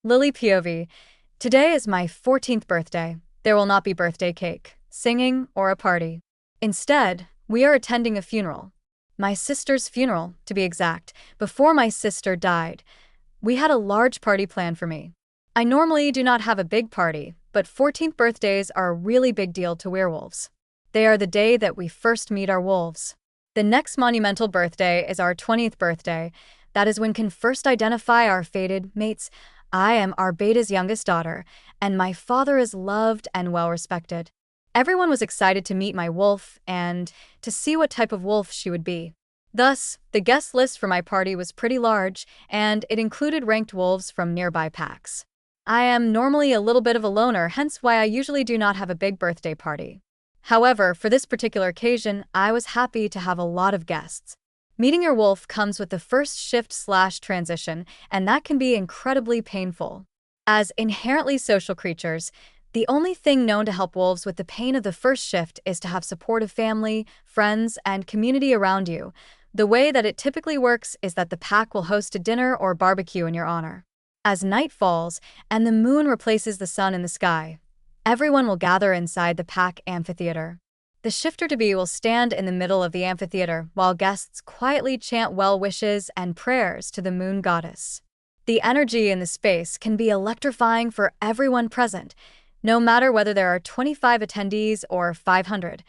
Lily POV. Today is my 14th birthday. There will not be birthday cake, singing, or a party. Instead, we are attending a funeral. My sister's funeral, to be exact, before my sister died. We had a large party planned for me. I normally do not have a big party, but 14th birthdays are a really big deal to werewolves. They are the day that we first meet our wolves. The next monumental birthday is our 20th birthday. That is when can first identify our fated mates. I am our beta's youngest daughter, and my father is loved and well respected. Everyone was excited to meet my wolf and to see what type of wolf she would be. Thus, the guest list for my party was pretty large, and it included ranked wolves from nearby packs. I am normally a little bit of a loner, hence why I usually do not have a big birthday party. However, for this particular occasion, I was happy to have a lot of guests. Meeting your wolf comes with the first shift/transition, and that can be incredibly painful. As inherently social creatures, the only thing known to help wolves with the pain of the first shift is to have supportive family, friends, and community around you. The way that it typically works is that the pack will host a dinner or barbecue in your honor. As night falls and the moon replaces the sun in the sky, everyone will gather inside the pack amphitheater. The shifter-to-be will stand in the middle of the amphitheater while guests quietly chant well wishes and prayers to the moon goddess. The energy in the space can be electrifying for everyone present, no matter whether there are 25 attendees or 500.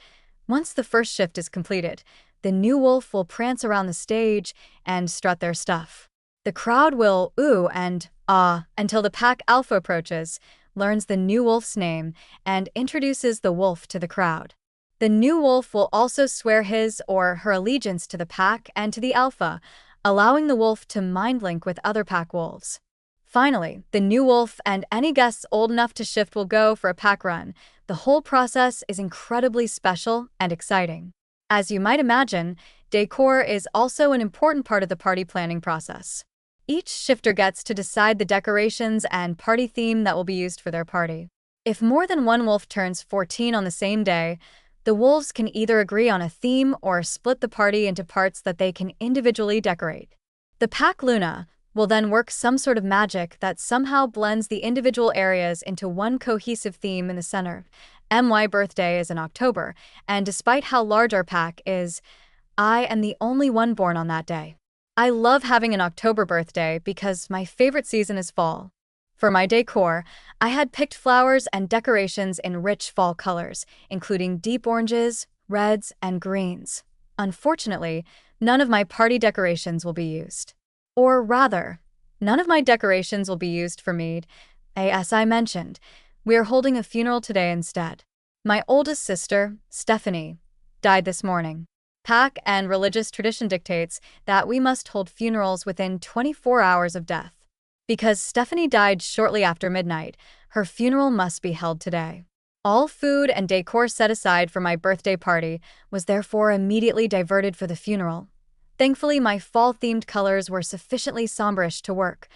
Once the first shift is completed, the new wolf will prance around the stage and strut their stuff. The crowd will ooh and ah until the pack alpha approaches, learns the new wolf's name, and introduces the wolf to the crowd. The new wolf will also swear his or her allegiance to the pack and to the alpha, allowing the wolf to mind link with other pack wolves. Finally, the new wolf and any guests old enough to shift will go for a pack run. The whole process is incredibly special and exciting. As you might imagine, decor is also an important part of the party planning process. Each shifter gets to decide the decorations and party theme that will be used for their party. If more than one wolf turns 14 on the same day, the wolves can either agree on a theme or split the party into parts that they can individually decorate. The pack Luna will then work some sort of magic that somehow blends the individual areas into one cohesive theme in the center. My birthday is in October, and despite how large our pack is, I am the only one born on that day. I love having an October birthday because my favorite season is fall. For my decor, I had picked flowers and decorations in rich fall colors, including deep oranges, reds, and greens. Unfortunately, none of my party decorations will be used. Or rather, none of my decorations will be used for me. As I mentioned, we are holding a funeral today instead. My oldest sister, Stephanie, died this morning. Pack and religious tradition dictates that we must hold funerals within 24 hours of death. Because Stephanie died shortly after midnight, her funeral must be held today. All food and decor set aside for my birthday party was therefore immediately diverted for the funeral. Thankfully, my fall-themed colors were sufficiently somberish to work.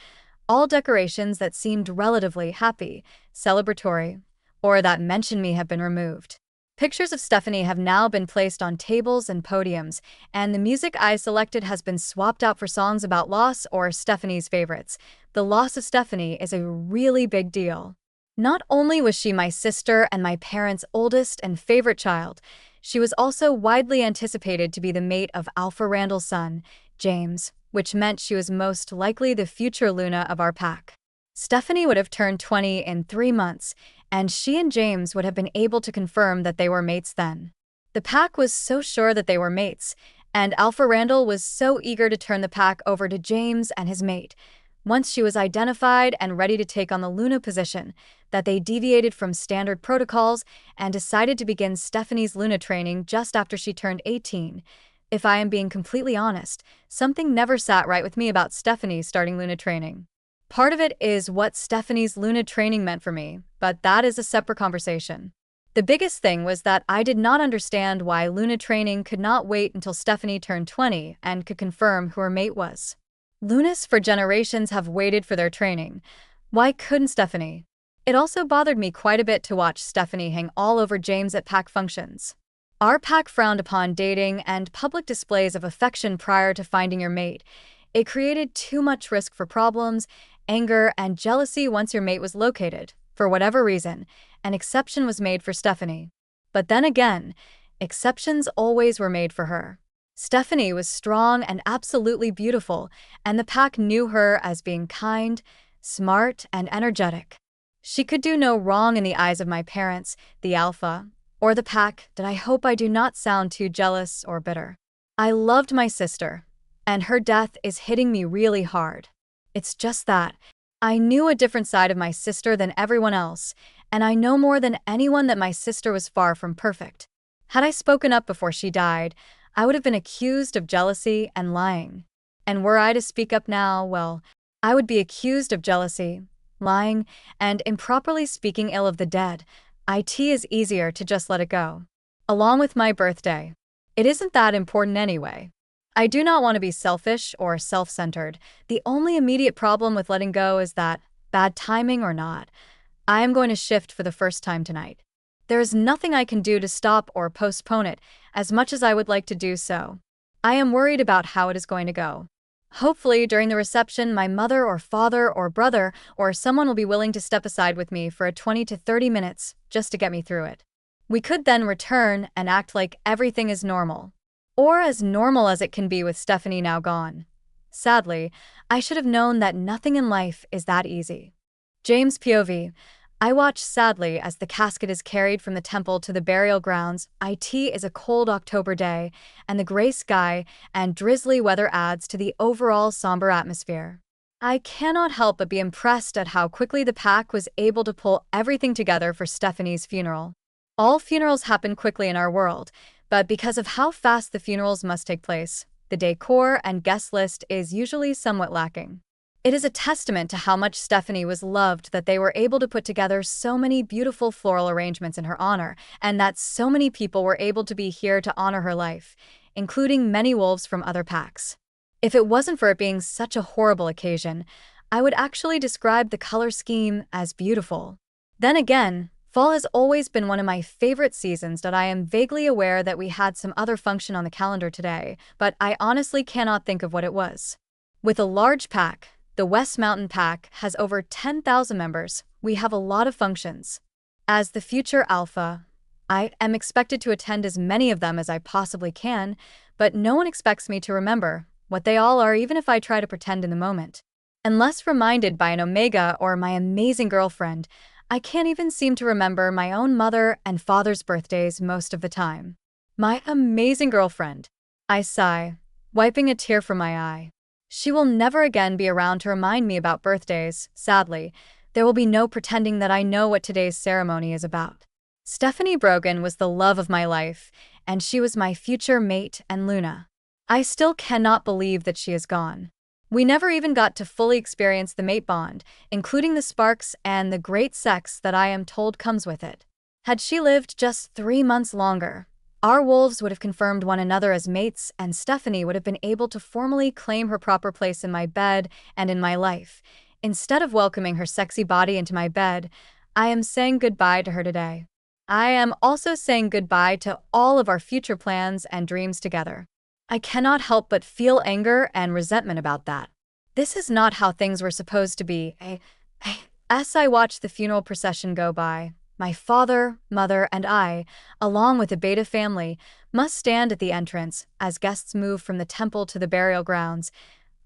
All decorations that seemed relatively happy, celebratory, or that mention me have been removed. Pictures of Stephanie have now been placed on tables and podiums, and the music I selected has been swapped out for songs about loss or Stephanie's favorites. The loss of Stephanie is a really big deal. Not only was she my sister and my parents' oldest and favorite child, she was also widely anticipated to be the mate of Alpha Randall's son, James, which meant she was most likely the future Luna of our pack. Stephanie would have turned 20 in 3 months, and she and James would have been able to confirm that they were mates then. The pack was so sure that they were mates, and Alpha Randall was so eager to turn the pack over to James and his mate, once she was identified and ready to take on the Luna position, that they deviated from standard protocols and decided to begin Stephanie's Luna training just after she turned 18. If I am being completely honest, something never sat right with me about Stephanie starting Luna training. Part of it is what Stephanie's Luna training meant for me, but that is a separate conversation. The biggest thing was that I did not understand why Luna training could not wait until Stephanie turned 20 and could confirm who her mate was. Lunas for generations have waited for their training. Why couldn't Stephanie? It also bothered me quite a bit to watch Stephanie hang all over James at pack functions. Our pack frowned upon dating and public displays of affection prior to finding your mate. It created too much risk for problems, anger, and jealousy once your mate was located. For whatever reason, an exception was made for Stephanie. But then again, exceptions always were made for her. Stephanie was strong and absolutely beautiful, and the pack knew her as being kind, smart, and energetic. She could do no wrong in the eyes of my parents, the alpha, or the pack. That I hope I do not sound too jealous or bitter. I loved my sister, and her death is hitting me really hard. It's just that I knew a different side of my sister than everyone else, and I know more than anyone that my sister was far from perfect. Had I spoken up before she died, I would have been accused of jealousy and lying. And were I to speak up now, well, I would be accused of jealousy, lying, and improperly speaking ill of the dead. It is easier to just let it go. Along with my birthday. It isn't that important anyway. I do not want to be selfish or self-centered. The only immediate problem with letting go is that, bad timing or not, I am going to shift for the first time tonight. There is nothing I can do to stop or postpone it, as much as I would like to do so. I am worried about how it is going to go. Hopefully, during the reception, my mother or father or brother or someone will be willing to step aside with me for 20 to 30 minutes just to get me through it. We could then return and act like everything is normal. Or as normal as it can be with Stephanie now gone. Sadly, I should have known that nothing in life is that easy. James POV. I watch sadly as the casket is carried from the temple to the burial grounds. It is a cold October day, and the gray sky and drizzly weather adds to the overall somber atmosphere. I cannot help but be impressed at how quickly the pack was able to pull everything together for Stephanie's funeral. All funerals happen quickly in our world, but because of how fast the funerals must take place, the decor and guest list is usually somewhat lacking. It is a testament to how much Stephanie was loved that they were able to put together so many beautiful floral arrangements in her honor, and that so many people were able to be here to honor her life, including many wolves from other packs. If it wasn't for it being such a horrible occasion, I would actually describe the color scheme as beautiful. Then again, fall has always been one of my favorite seasons. That I am vaguely aware that we had some other function on the calendar today, but I honestly cannot think of what it was. With a large pack, the West Mountain Pack has over 10,000 members. We have a lot of functions. As the future alpha, I am expected to attend as many of them as I possibly can, but no one expects me to remember what they all are, even if I try to pretend in the moment. Unless reminded by an omega or my amazing girlfriend, I can't even seem to remember my own mother and father's birthdays most of the time. My amazing girlfriend. I sigh, wiping a tear from my eye. She will never again be around to remind me about birthdays. Sadly, there will be no pretending that I know what today's ceremony is about. Stephanie Brogan was the love of my life, and she was my future mate and Luna. I still cannot believe that she is gone. We never even got to fully experience the mate bond, including the sparks and the great sex that I am told comes with it. Had she lived just 3 months longer, our wolves would have confirmed one another as mates, and Stephanie would have been able to formally claim her proper place in my bed and in my life. Instead of welcoming her sexy body into my bed, I am saying goodbye to her today. I am also saying goodbye to all of our future plans and dreams together. I cannot help but feel anger and resentment about that. This is not how things were supposed to be. As I watch the funeral procession go by, my father, mother, and I, along with the Beta family, must stand at the entrance as guests move from the temple to the burial grounds.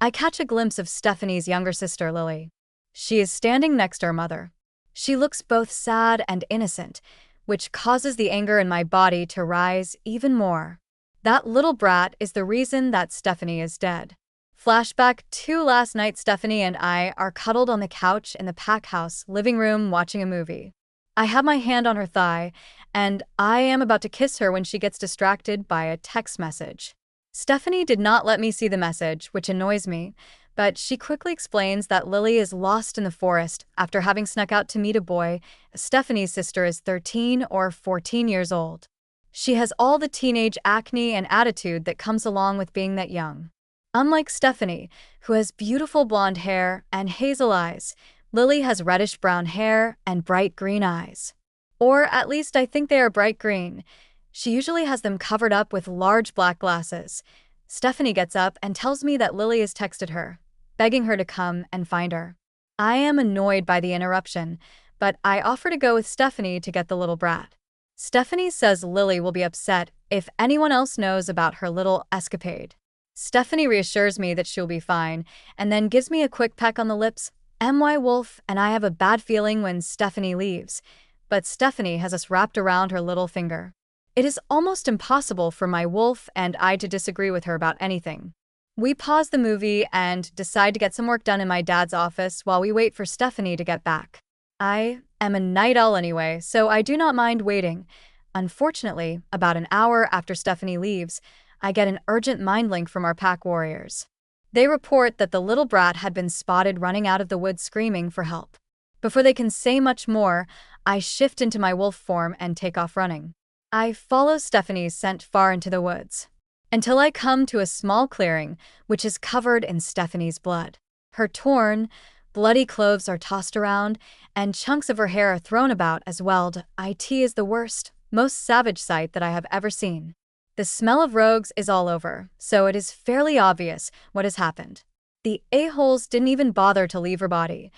I catch a glimpse of Stephanie's younger sister, Lily. She is standing next to her mother. She looks both sad and innocent, which causes the anger in my body to rise even more. That little brat is the reason that Stephanie is dead. Flashback to last night. Stephanie and I are cuddled on the couch in the pack house living room watching a movie. I have my hand on her thigh, and I am about to kiss her when she gets distracted by a text message. Stephanie did not let me see the message, which annoys me, but she quickly explains that Lily is lost in the forest after having snuck out to meet a boy. Stephanie's sister is 13 or 14 years old. She has all the teenage acne and attitude that comes along with being that young. Unlike Stephanie, who has beautiful blonde hair and hazel eyes, Lily has reddish-brown hair and bright green eyes. Or at least I think they are bright green. She usually has them covered up with large black glasses. Stephanie gets up and tells me that Lily has texted her, begging her to come and find her. I am annoyed by the interruption, but I offer to go with Stephanie to get the little brat. Stephanie says Lily will be upset if anyone else knows about her little escapade. Stephanie reassures me that she'll be fine, and then gives me a quick peck on the lips. My wolf and I have a bad feeling when Stephanie leaves, but Stephanie has us wrapped around her little finger. It is almost impossible for my wolf and I to disagree with her about anything. We pause the movie and decide to get some work done in my dad's office while we wait for Stephanie to get back. I am a night owl anyway, so I do not mind waiting. Unfortunately, about an hour after Stephanie leaves, I get an urgent mind link from our pack warriors. They report that the little brat had been spotted running out of the woods screaming for help. Before they can say much more, I shift into my wolf form and take off running. I follow Stephanie's scent far into the woods, until I come to a small clearing, which is covered in Stephanie's blood. Her torn, bloody clothes are tossed around, and chunks of her hair are thrown about as well. It is the worst, most savage sight that I have ever seen. The smell of rogues is all over, so it is fairly obvious what has happened. The a-holes didn't even bother to leave her body.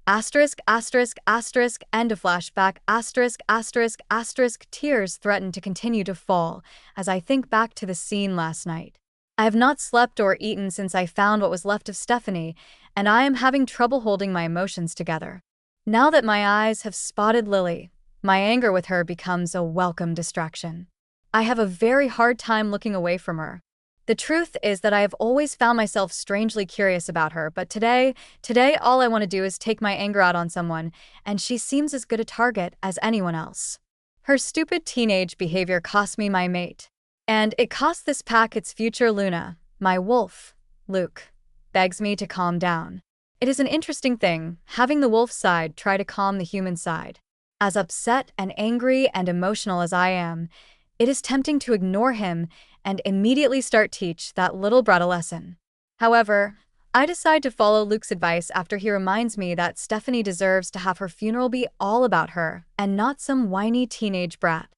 Asterisk, asterisk, asterisk, end of flashback, asterisk, asterisk, asterisk, tears threaten to continue to fall as I think back to the scene last night. I have not slept or eaten since I found what was left of Stephanie, and I am having trouble holding my emotions together. Now that my eyes have spotted Lily, my anger with her becomes a welcome distraction. I have a very hard time looking away from her. The truth is that I have always found myself strangely curious about her, but today all I want to do is take my anger out on someone, and she seems as good a target as anyone else. Her stupid teenage behavior cost me my mate, and it cost this pack its future. Luna, my wolf, Luke, begs me to calm down. It is an interesting thing, having the wolf side try to calm the human side. As upset and angry and emotional as I am, it is tempting to ignore him and immediately start teach that little brat a lesson. However, I decide to follow Luke's advice after he reminds me that Stephanie deserves to have her funeral be all about her and not some whiny teenage brat.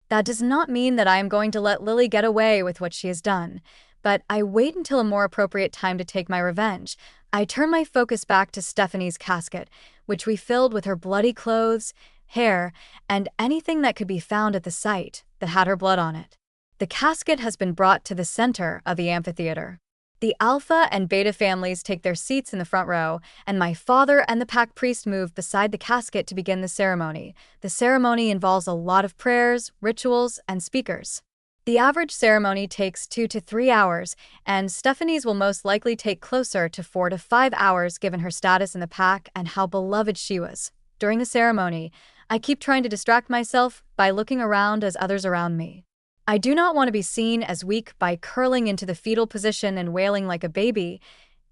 That does not mean that I am going to let Lily get away with what she has done, but I wait until a more appropriate time to take my revenge. I turn my focus back to Stephanie's casket, which we filled with her bloody clothes, hair, and anything that could be found at the site that had her blood on it. The casket has been brought to the center of the amphitheater. The Alpha and Beta families take their seats in the front row, and my father and the pack priest move beside the casket to begin the ceremony. The ceremony involves a lot of prayers, rituals, and speakers. The average ceremony takes 2 to 3 hours, and Stephanie's will most likely take closer to 4 to 5 hours given her status in the pack and how beloved she was. During the ceremony, I keep trying to distract myself by looking around as others around me. I do not want to be seen as weak by curling into the fetal position and wailing like a baby,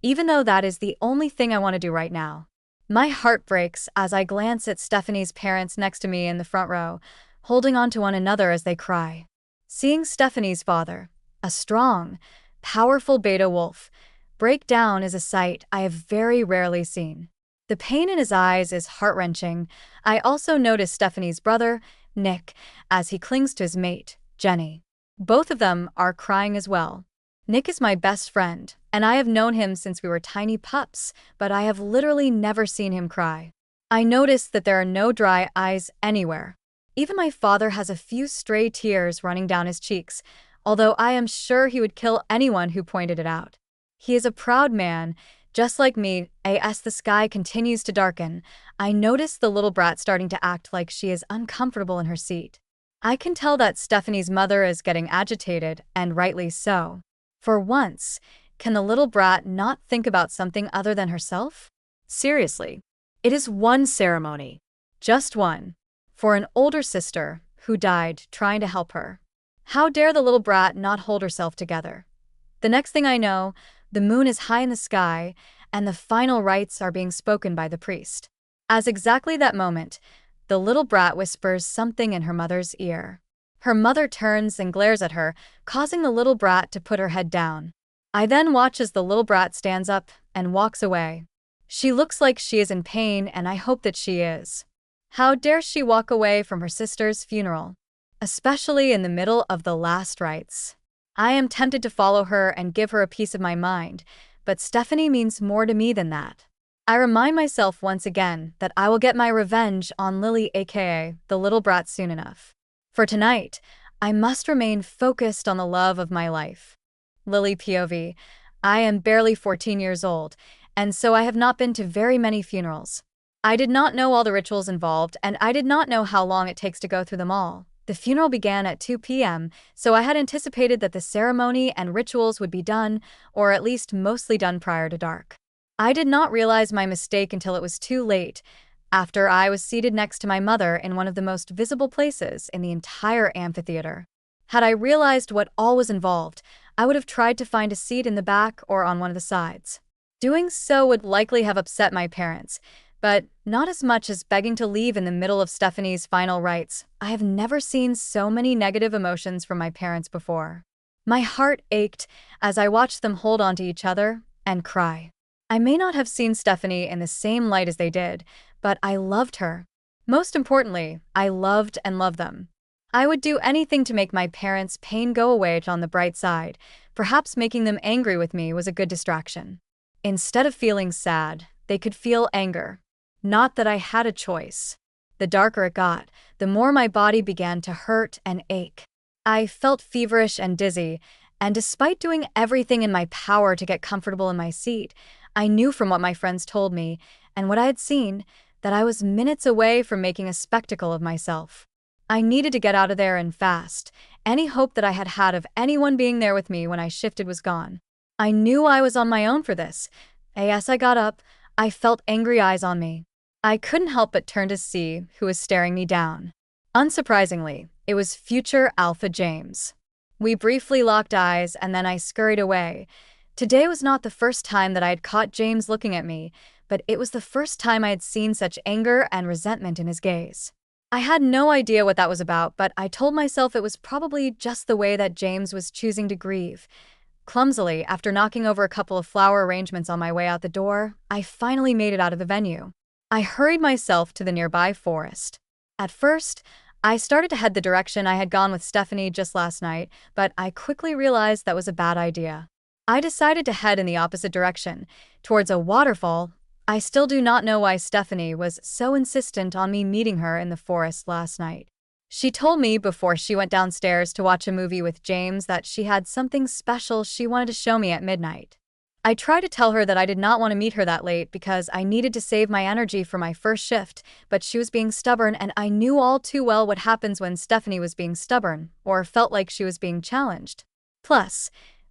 even though that is the only thing I want to do right now. My heart breaks as I glance at Stephanie's parents next to me in the front row, holding on to one another as they cry. Seeing Stephanie's father, a strong, powerful beta wolf, break down is a sight I have very rarely seen. The pain in his eyes is heart-wrenching. I also notice Stephanie's brother, Nick, as he clings to his mate, Jenny. Both of them are crying as well. Nick is my best friend, and I have known him since we were tiny pups, but I have literally never seen him cry. I notice that there are no dry eyes anywhere. Even my father has a few stray tears running down his cheeks, although I am sure he would kill anyone who pointed it out. He is a proud man, just like me. As the sky continues to darken, I notice the little brat starting to act like she is uncomfortable in her seat. I can tell that Stephanie's mother is getting agitated, and rightly so. For once, can the little brat not think about something other than herself? Seriously, it is one ceremony. Just one. For an older sister who died trying to help her. How dare the little brat not hold herself together? The next thing I know, the moon is high in the sky, and the final rites are being spoken by the priest. As exactly that moment, the little brat whispers something in her mother's ear. Her mother turns and glares at her, causing the little brat to put her head down. I then watch as the little brat stands up and walks away. She looks like she is in pain, and I hope that she is. How dare she walk away from her sister's funeral, especially in the middle of the last rites? I am tempted to follow her and give her a piece of my mind, but Stephanie means more to me than that. I remind myself once again that I will get my revenge on Lily, aka the little brat, soon enough. For tonight, I must remain focused on the love of my life. Lily POV. I am barely 14 years old, and so I have not been to very many funerals. I did not know all the rituals involved, and I did not know how long it takes to go through them all. The funeral began at 2 p.m., so I had anticipated that the ceremony and rituals would be done, or at least mostly done prior to dark. I did not realize my mistake until it was too late, after I was seated next to my mother in one of the most visible places in the entire amphitheater. Had I realized what all was involved, I would have tried to find a seat in the back or on one of the sides. Doing so would likely have upset my parents, but not as much as begging to leave in the middle of Stephanie's final rites. I have never seen so many negative emotions from my parents before. My heart ached as I watched them hold on to each other and cry. I may not have seen Stephanie in the same light as they did, but I loved her. Most importantly, I loved and loved them. I would do anything to make my parents' pain go away. On the bright side, perhaps making them angry with me was a good distraction. Instead of feeling sad, they could feel anger. Not that I had a choice. The darker it got, the more my body began to hurt and ache. I felt feverish and dizzy, and despite doing everything in my power to get comfortable in my seat, I knew from what my friends told me and what I had seen that I was minutes away from making a spectacle of myself. I needed to get out of there and fast. Any hope that I had had of anyone being there with me when I shifted was gone. I knew I was on my own for this. As I got up, I felt angry eyes on me. I couldn't help but turn to see who was staring me down. Unsurprisingly, it was future Alpha James. We briefly locked eyes and then I scurried away. Today was not the first time that I had caught James looking at me, but it was the first time I had seen such anger and resentment in his gaze. I had no idea what that was about, but I told myself it was probably just the way that James was choosing to grieve. Clumsily, after knocking over a couple of flower arrangements on my way out the door, I finally made it out of the venue. I hurried myself to the nearby forest. At first, I started to head the direction I had gone with Stephanie just last night, but I quickly realized that was a bad idea. I decided to head in the opposite direction, towards a waterfall. I still do not know why Stephanie was so insistent on me meeting her in the forest last night. She told me before she went downstairs to watch a movie with James that she had something special she wanted to show me at midnight. I tried to tell her that I did not want to meet her that late because I needed to save my energy for my first shift, but she was being stubborn, and I knew all too well what happens when Stephanie was being stubborn, or felt like she was being challenged. Plus,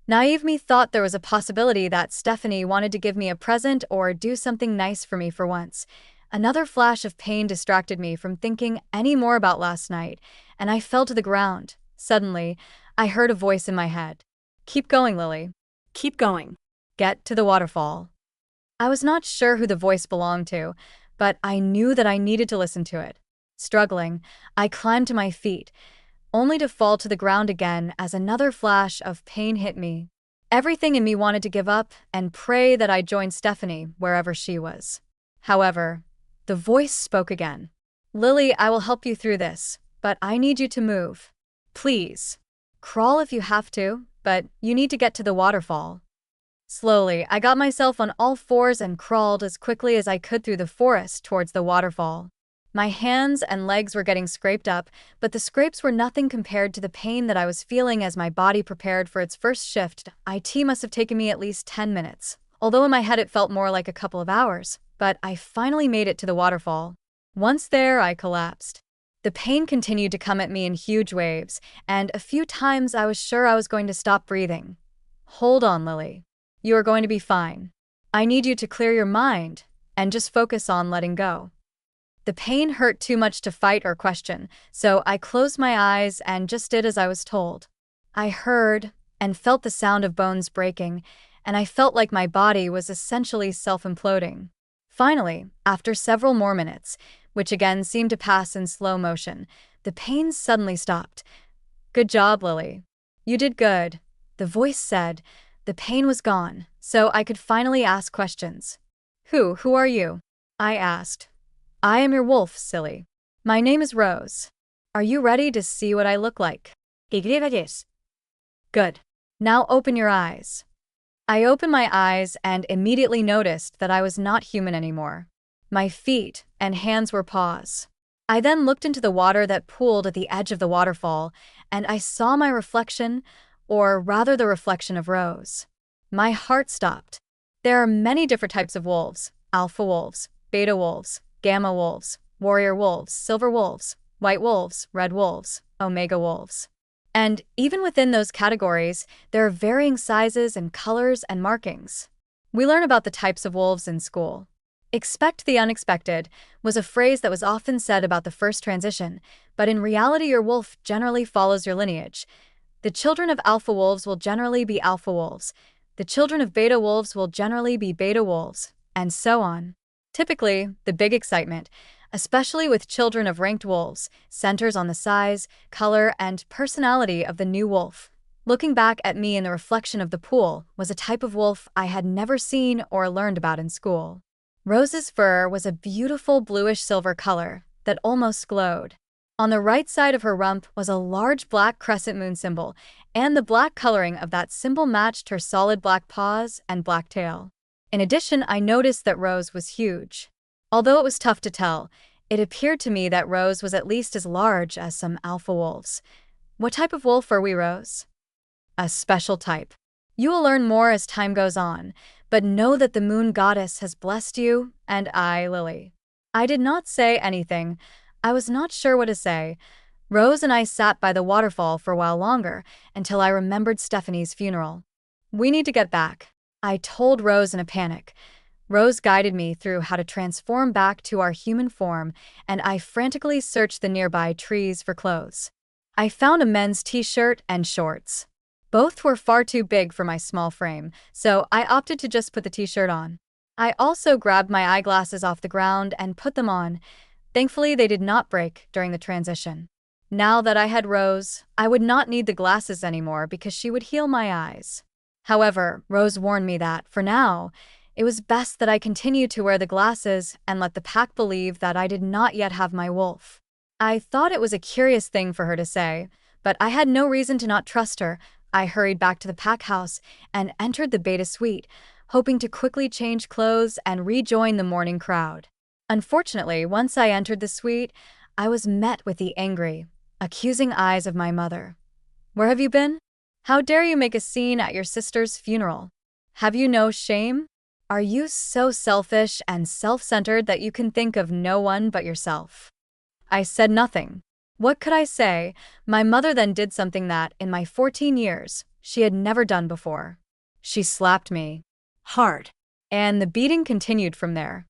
naive me thought there was a possibility that Stephanie wanted to give me a present or do something nice for me for once. Another flash of pain distracted me from thinking any more about last night, and I fell to the ground. Suddenly, I heard a voice in my head. "Keep going, Lily. Keep going. Get to the waterfall." I was not sure who the voice belonged to, but I knew that I needed to listen to it. Struggling, I climbed to my feet, only to fall to the ground again as another flash of pain hit me. Everything in me wanted to give up and pray that I joined Stephanie wherever she was. However, the voice spoke again. "Lily, I will help you through this, but I need you to move. Please. Crawl if you have to, but you need to get to the waterfall." Slowly, I got myself on all fours and crawled as quickly as I could through the forest towards the waterfall. My hands and legs were getting scraped up, but the scrapes were nothing compared to the pain that I was feeling as my body prepared for its first shift. It must have taken me at least 10 minutes, although in my head it felt more like a couple of hours, but I finally made it to the waterfall. Once there, I collapsed. The pain continued to come at me in huge waves, and a few times I was sure I was going to stop breathing. "Hold on, Lily. You are going to be fine. I need you to clear your mind and just focus on letting go." The pain hurt too much to fight or question, so I closed my eyes and just did as I was told. I heard and felt the sound of bones breaking, and I felt like my body was essentially self-imploding. Finally, after several more minutes, which again seemed to pass in slow motion, the pain suddenly stopped. "Good job, Lily. You did good," the voice said. The pain was gone, so I could finally ask questions. Who are you?" I asked. "I am your wolf, silly. My name is Rose. Are you ready to see what I look like?" "Good. Now open your eyes." I opened my eyes and immediately noticed that I was not human anymore. My feet and hands were paws. I then looked into the water that pooled at the edge of the waterfall, and I saw my reflection, or rather the reflection of Rose. My heart stopped. There are many different types of wolves: alpha wolves, beta wolves, gamma wolves, warrior wolves, silver wolves, white wolves, red wolves, omega wolves. And even within those categories, there are varying sizes and colors and markings. We learn about the types of wolves in school. Expect the unexpected was a phrase that was often said about the first transition, but in reality your wolf generally follows your lineage. The children of alpha wolves will generally be alpha wolves. The children of beta wolves will generally be beta wolves, and so on. Typically, the big excitement, especially with children of ranked wolves, centers on the size, color, and personality of the new wolf. Looking back at me in the reflection of the pool was a type of wolf I had never seen or learned about in school. Rose's fur was a beautiful bluish-silver color that almost glowed. On the right side of her rump was a large black crescent moon symbol, and the black coloring of that symbol matched her solid black paws and black tail. In addition, I noticed that Rose was huge. Although it was tough to tell, it appeared to me that Rose was at least as large as some alpha wolves. What type of wolf are we, Rose? A special type. You will learn more as time goes on, but know that the moon goddess has blessed you, and I, Lily. I did not say anything. I was not sure what to say. Rose and I sat by the waterfall for a while longer until I remembered Stephanie's funeral. We need to get back, I told Rose in a panic. Rose guided me through how to transform back to our human form, and I frantically searched the nearby trees for clothes. I found a men's t-shirt and shorts. Both were far too big for my small frame, so I opted to just put the t-shirt on. I also grabbed my eyeglasses off the ground and put them on. Thankfully, they did not break during the transition. Now that I had Rose, I would not need the glasses anymore because she would heal my eyes. However, Rose warned me that, for now, it was best that I continue to wear the glasses and let the pack believe that I did not yet have my wolf. I thought it was a curious thing for her to say, but I had no reason to not trust her. I hurried back to the pack house and entered the beta suite, hoping to quickly change clothes and rejoin the morning crowd. Unfortunately, once I entered the suite, I was met with the angry, accusing eyes of my mother. Where have you been? How dare you make a scene at your sister's funeral? Have you no shame? Are you so selfish and self-centered that you can think of no one but yourself? I said nothing. What could I say? My mother then did something that, in my 14 years, she had never done before. She slapped me hard, and the beating continued from there.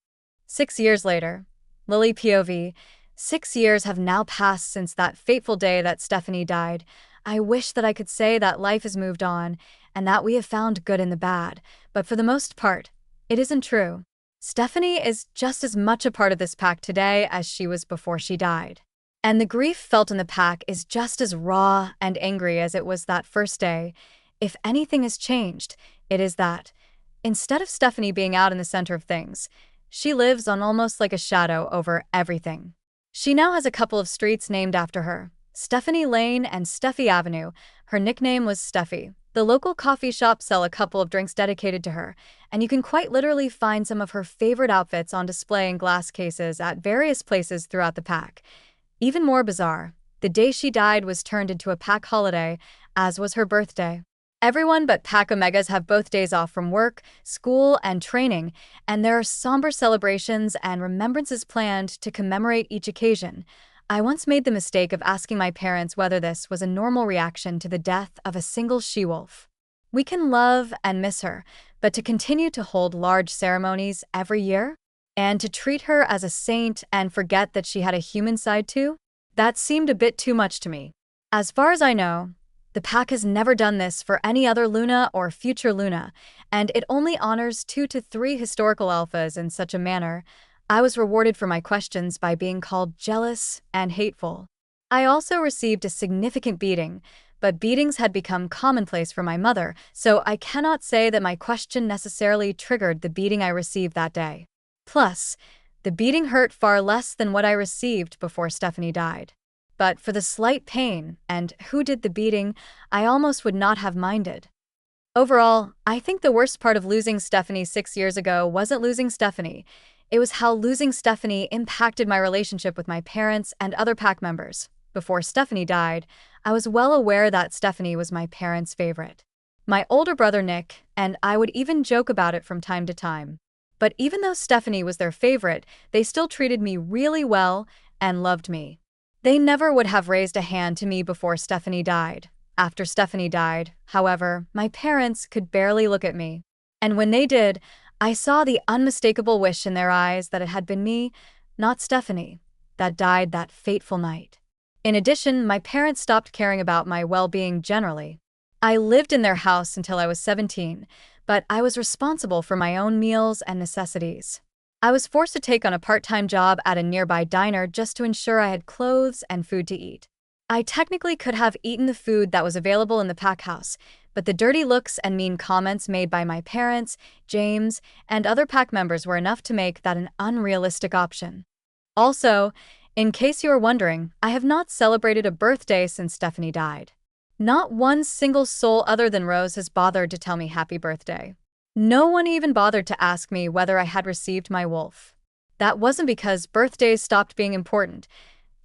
6 years later, Lily POV, 6 years have now passed since that fateful day that Stephanie died. I wish that I could say that life has moved on and that we have found good in the bad, but for the most part, it isn't true. Stephanie is just as much a part of this pack today as she was before she died. And the grief felt in the pack is just as raw and angry as it was that first day. If anything has changed, it is that, instead of Stephanie being out in the center of things, she lives on almost like a shadow over everything. She now has a couple of streets named after her, Stephanie Lane and Steffi Avenue. Her nickname was Steffi. The local coffee shops sell a couple of drinks dedicated to her, and you can quite literally find some of her favorite outfits on display in glass cases at various places throughout the pack. Even more bizarre, the day she died was turned into a pack holiday, as was her birthday. Everyone but Pack Omegas have both days off from work, school, and training, and there are somber celebrations and remembrances planned to commemorate each occasion. I once made the mistake of asking my parents whether this was a normal reaction to the death of a single she-wolf. We can love and miss her, but to continue to hold large ceremonies every year? And to treat her as a saint and forget that she had a human side too? That seemed a bit too much to me. As far as I know, the pack has never done this for any other Luna or future Luna, and it only honors 2 to 3 historical alphas in such a manner. I was rewarded for my questions by being called jealous and hateful. I also received a significant beating, but beatings had become commonplace for my mother, so I cannot say that my question necessarily triggered the beating I received that day. Plus, the beating hurt far less than what I received before Stephanie died. But for the slight pain and who did the beating, I almost would not have minded. Overall, I think the worst part of losing Stephanie 6 years ago wasn't losing Stephanie. It was how losing Stephanie impacted my relationship with my parents and other pack members. Before Stephanie died, I was well aware that Stephanie was my parents' favorite. My older brother Nick and I would even joke about it from time to time. But even though Stephanie was their favorite, they still treated me really well and loved me. They never would have raised a hand to me before Stephanie died. After Stephanie died, however, my parents could barely look at me. And when they did, I saw the unmistakable wish in their eyes that it had been me, not Stephanie, that died that fateful night. In addition, my parents stopped caring about my well-being generally. I lived in their house until I was 17, but I was responsible for my own meals and necessities. I was forced to take on a part-time job at a nearby diner just to ensure I had clothes and food to eat. I technically could have eaten the food that was available in the pack house, but the dirty looks and mean comments made by my parents, James, and other pack members were enough to make that an unrealistic option. Also, in case you are wondering, I have not celebrated a birthday since Stephanie died. Not one single soul other than Rose has bothered to tell me happy birthday. No one even bothered to ask me whether I had received my wolf. That wasn't because birthdays stopped being important.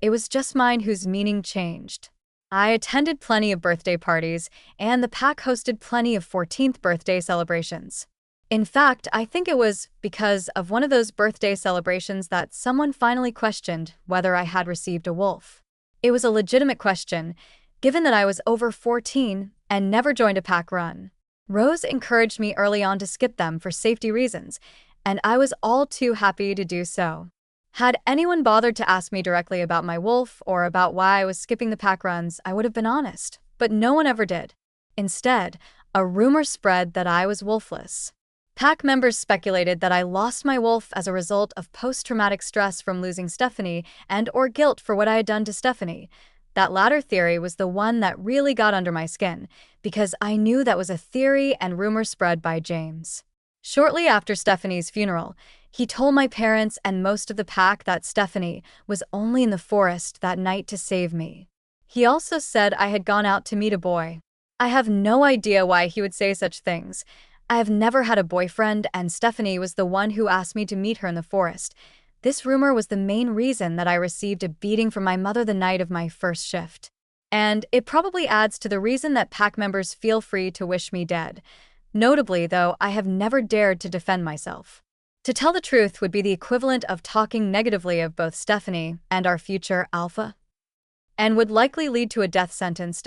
It was just mine whose meaning changed. I attended plenty of birthday parties, and the pack hosted plenty of 14th birthday celebrations. In fact, I think it was because of one of those birthday celebrations that someone finally questioned whether I had received a wolf. It was a legitimate question, given that I was over 14 and never joined a pack run. Rose encouraged me early on to skip them for safety reasons, and I was all too happy to do so. Had anyone bothered to ask me directly about my wolf or about why I was skipping the pack runs, I would have been honest, but no one ever did. Instead, a rumor spread that I was wolfless. Pack members speculated that I lost my wolf as a result of post-traumatic stress from losing Stephanie and/or guilt for what I had done to Stephanie. That latter theory was the one that really got under my skin, because I knew that was a theory and rumor spread by James. Shortly after Stephanie's funeral, he told my parents and most of the pack that Stephanie was only in the forest that night to save me. He also said I had gone out to meet a boy. I have no idea why he would say such things. I have never had a boyfriend, and Stephanie was the one who asked me to meet her in the forest. This rumor was the main reason that I received a beating from my mother the night of my first shift. And it probably adds to the reason that pack members feel free to wish me dead. Notably, though, I have never dared to defend myself. To tell the truth would be the equivalent of talking negatively of both Stephanie and our future Alpha, and would likely lead to a death sentence.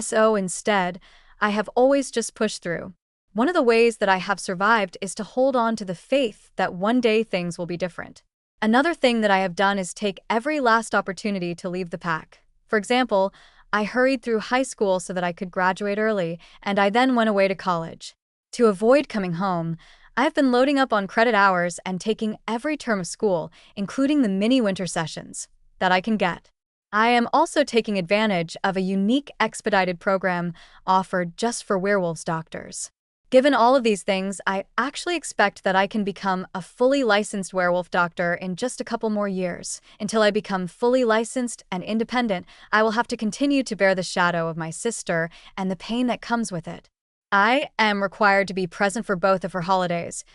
So instead, I have always just pushed through. One of the ways that I have survived is to hold on to the faith that one day things will be different. Another thing that I have done is take every last opportunity to leave the pack. For example, I hurried through high school so that I could graduate early, and I then went away to college. To avoid coming home, I have been loading up on credit hours and taking every term of school, including the mini winter sessions, that I can get. I am also taking advantage of a unique expedited program offered just for werewolves doctors. Given all of these things, I actually expect that I can become a fully licensed werewolf doctor in just a couple more years. Until I become fully licensed and independent, I will have to continue to bear the shadow of my sister and the pain that comes with it. I am required to be present for both of her holidays.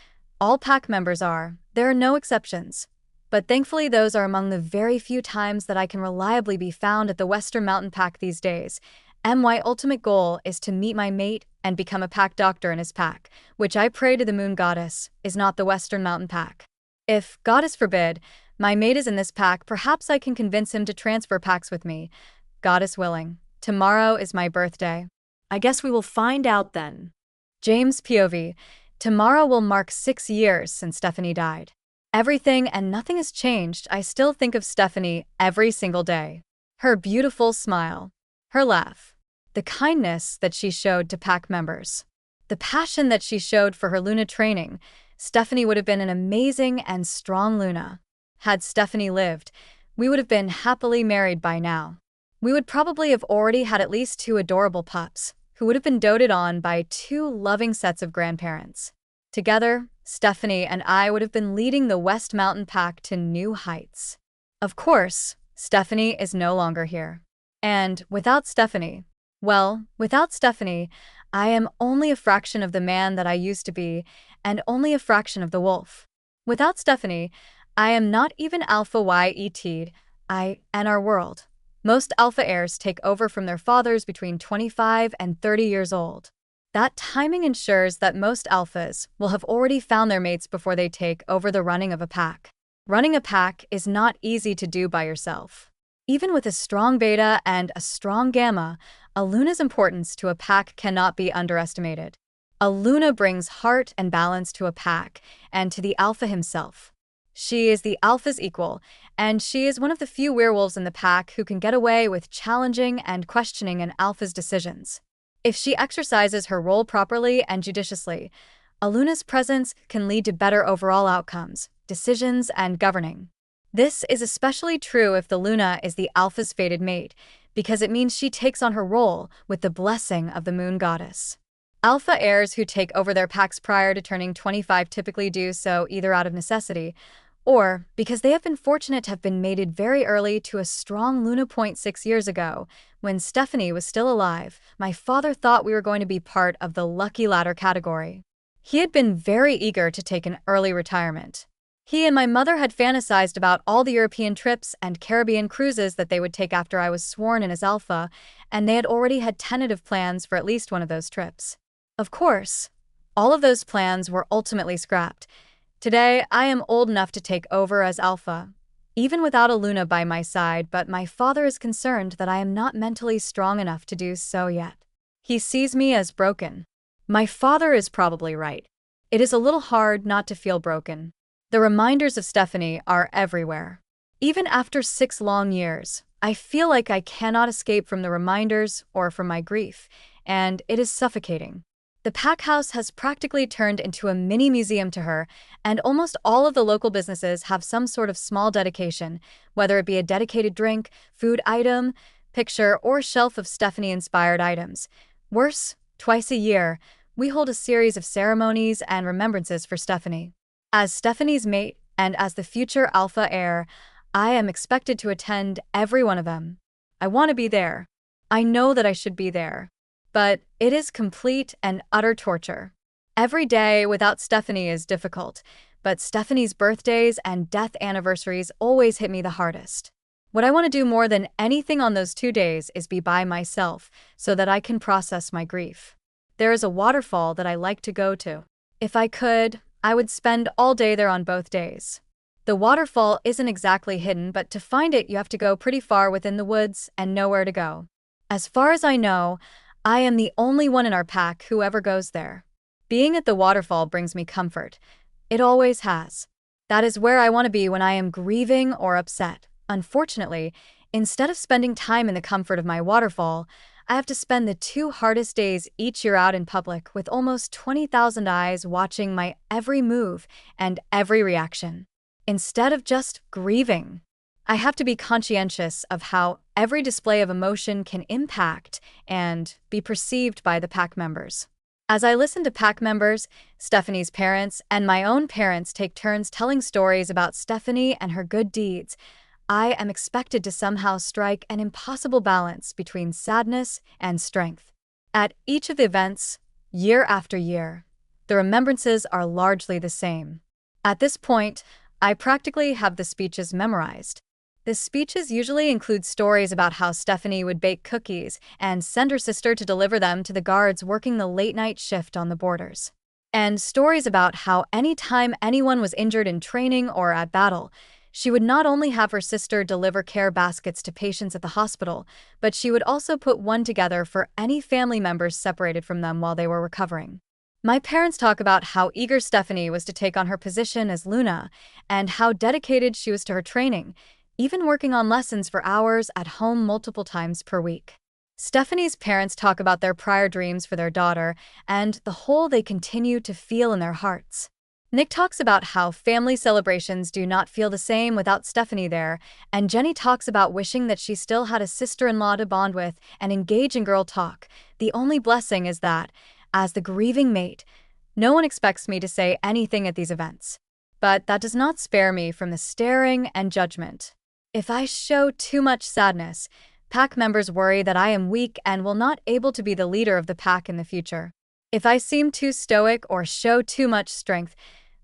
All pack members are. There are no exceptions. But thankfully, those are among the very few times that I can reliably be found at the Western Mountain Pack these days. My ultimate goal is to meet my mate and become a pack doctor in his pack, which I pray to the moon goddess is not the Western Mountain Pack. If, goddess forbid, my mate is in this pack, perhaps I can convince him to transfer packs with me. Goddess willing. Tomorrow is my birthday. I guess we will find out then. James POV. Tomorrow will mark 6 years since Stephanie died. Everything and nothing has changed. I still think of Stephanie every single day. Her beautiful smile. Her laugh. The kindness that she showed to pack members. The passion that she showed for her Luna training. Stephanie would have been an amazing and strong Luna. Had Stephanie lived, we would have been happily married by now. We would probably have already had at least 2 adorable pups, who would have been doted on by 2 loving sets of grandparents. Together, Stephanie and I would have been leading the West Mountain Pack to new heights. Of course, Stephanie is no longer here. And without Stephanie, I am only a fraction of the man that I used to be, and only a fraction of the wolf. Without Stephanie, I am not even alpha yet, I and our world. Most alpha heirs take over from their fathers between 25 and 30 years old. That timing ensures that most alphas will have already found their mates before they take over the running of a pack. Running a pack is not easy to do by yourself. Even with a strong beta and a strong gamma, a Luna's importance to a pack cannot be underestimated. A Luna brings heart and balance to a pack and to the alpha himself. She is the alpha's equal, and she is one of the few werewolves in the pack who can get away with challenging and questioning an alpha's decisions. If she exercises her role properly and judiciously, a Luna's presence can lead to better overall outcomes, decisions, and governing. This is especially true if the Luna is the alpha's fated mate, because it means she takes on her role with the blessing of the moon goddess. Alpha heirs who take over their packs prior to turning 25 typically do so either out of necessity or because they have been fortunate to have been mated very early to a strong Luna. 6 years ago, when Stephanie was still alive, my father thought we were going to be part of the lucky latter category. He had been very eager to take an early retirement. He and my mother had fantasized about all the European trips and Caribbean cruises that they would take after I was sworn in as alpha, and they had already had tentative plans for at least one of those trips. Of course, all of those plans were ultimately scrapped. Today, I am old enough to take over as alpha, even without a Luna by my side, but my father is concerned that I am not mentally strong enough to do so yet. He sees me as broken. My father is probably right. It is a little hard not to feel broken. The reminders of Stephanie are everywhere. Even after 6 long years, I feel like I cannot escape from the reminders or from my grief, and it is suffocating. The pack house has practically turned into a mini museum to her, and almost all of the local businesses have some sort of small dedication, whether it be a dedicated drink, food item, picture, or shelf of Stephanie-inspired items. Worse, twice a year, we hold a series of ceremonies and remembrances for Stephanie. As Stephanie's mate and as the future alpha heir, I am expected to attend every one of them. I want to be there. I know that I should be there. But it is complete and utter torture. Every day without Stephanie is difficult, but Stephanie's birthdays and death anniversaries always hit me the hardest. What I want to do more than anything on those 2 days is be by myself so that I can process my grief. There is a waterfall that I like to go to. If I could, I would spend all day there on both days. The waterfall isn't exactly hidden, but to find it you have to go pretty far within the woods and know where to go. As far as I know, I am the only one in our pack who ever goes there. Being at the waterfall brings me comfort. It always has. That is where I want to be when I am grieving or upset. Unfortunately, instead of spending time in the comfort of my waterfall, I have to spend the 2 hardest days each year out in public with almost 20,000 eyes watching my every move and every reaction. Instead of just grieving, I have to be conscientious of how every display of emotion can impact and be perceived by the pack members. As I listen to pack members, Stephanie's parents, and my own parents take turns telling stories about Stephanie and her good deeds, I am expected to somehow strike an impossible balance between sadness and strength. At each of the events, year after year, the remembrances are largely the same. At this point, I practically have the speeches memorized. The speeches usually include stories about how Stephanie would bake cookies and send her sister to deliver them to the guards working the late-night shift on the borders. And stories about how any time anyone was injured in training or at battle, she would not only have her sister deliver care baskets to patients at the hospital, but she would also put one together for any family members separated from them while they were recovering. My parents talk about how eager Stephanie was to take on her position as Luna and how dedicated she was to her training, even working on lessons for hours at home multiple times per week. Stephanie's parents talk about their prior dreams for their daughter and the hole they continue to feel in their hearts. Nick talks about how family celebrations do not feel the same without Stephanie there, and Jenny talks about wishing that she still had a sister-in-law to bond with and engage in girl talk. The only blessing is that, as the grieving mate, no one expects me to say anything at these events. But that does not spare me from the staring and judgment. If I show too much sadness, Pack members worry that I am weak and will not able to be the leader of the pack in the future. If I seem too stoic or show too much strength,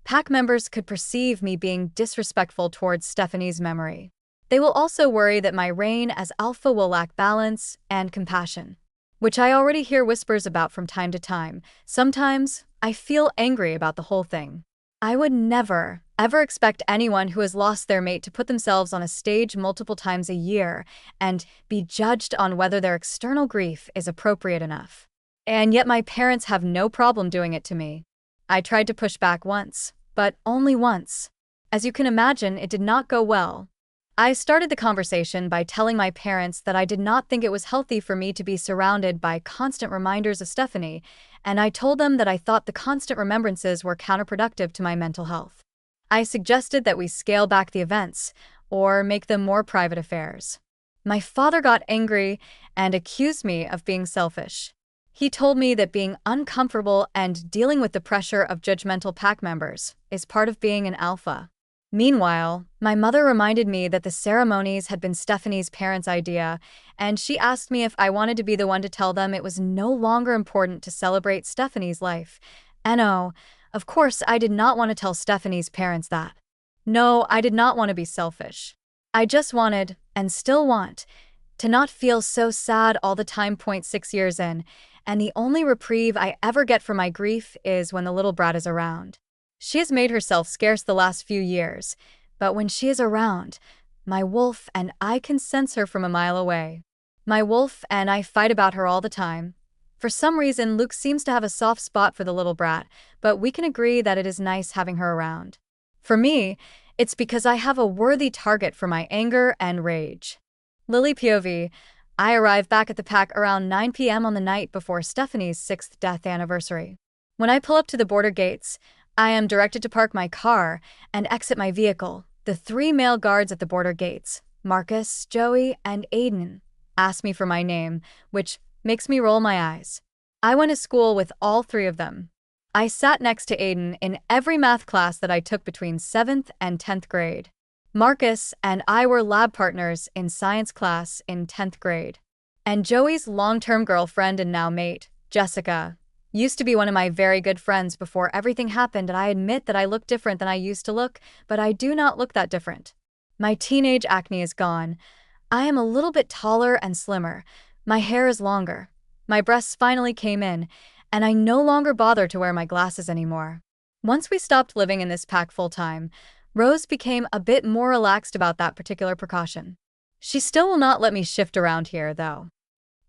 pack members could perceive me being disrespectful towards Stephanie's memory. They will also worry that my reign as alpha will lack balance and compassion, which I already hear whispers about from time to time. Sometimes, I feel angry about the whole thing. I would never, ever expect anyone who has lost their mate to put themselves on a stage multiple times a year and be judged on whether their external grief is appropriate enough. And yet my parents have no problem doing it to me. I tried to push back once, but only once. As you can imagine, it did not go well. I started the conversation by telling my parents that I did not think it was healthy for me to be surrounded by constant reminders of Stephanie, and I told them that I thought the constant remembrances were counterproductive to my mental health. I suggested that we scale back the events, or make them more private affairs. My father got angry and accused me of being selfish. He told me that being uncomfortable and dealing with the pressure of judgmental pack members is part of being an alpha. Meanwhile, my mother reminded me that the ceremonies had been Stephanie's parents' idea, and she asked me if I wanted to be the one to tell them it was no longer important to celebrate Stephanie's life. And oh, of course I did not want to tell Stephanie's parents that. No, I did not want to be selfish. I just wanted, and still want, to not feel so sad all the time. 6 years in, and the only reprieve I ever get from my grief is when the little brat is around. She has made herself scarce the last few years, but when she is around, my wolf and I can sense her from a mile away. My wolf and I fight about her all the time. For some reason, Luke seems to have a soft spot for the little brat, but we can agree that it is nice having her around. For me, it's because I have a worthy target for my anger and rage. Lily POV. I arrive back at the pack around 9 p.m. on the night before Stephanie's 6th death anniversary. When I pull up to the border gates, I am directed to park my car and exit my vehicle. The 3 male guards at the border gates, Marcus, Joey, and Aiden, ask me for my name, which makes me roll my eyes. I went to school with all 3 of them. I sat next to Aiden in every math class that I took between 7th and 10th grade. Marcus and I were lab partners in science class in 10th grade. And Joey's long-term girlfriend and now mate, Jessica, used to be one of my very good friends before everything happened, and I admit that I look different than I used to look, but I do not look that different. My teenage acne is gone. I am a little bit taller and slimmer. My hair is longer. My breasts finally came in, and I no longer bother to wear my glasses anymore. Once we stopped living in this pack full-time, Rose became a bit more relaxed about that particular precaution. She still will not let me shift around here, though.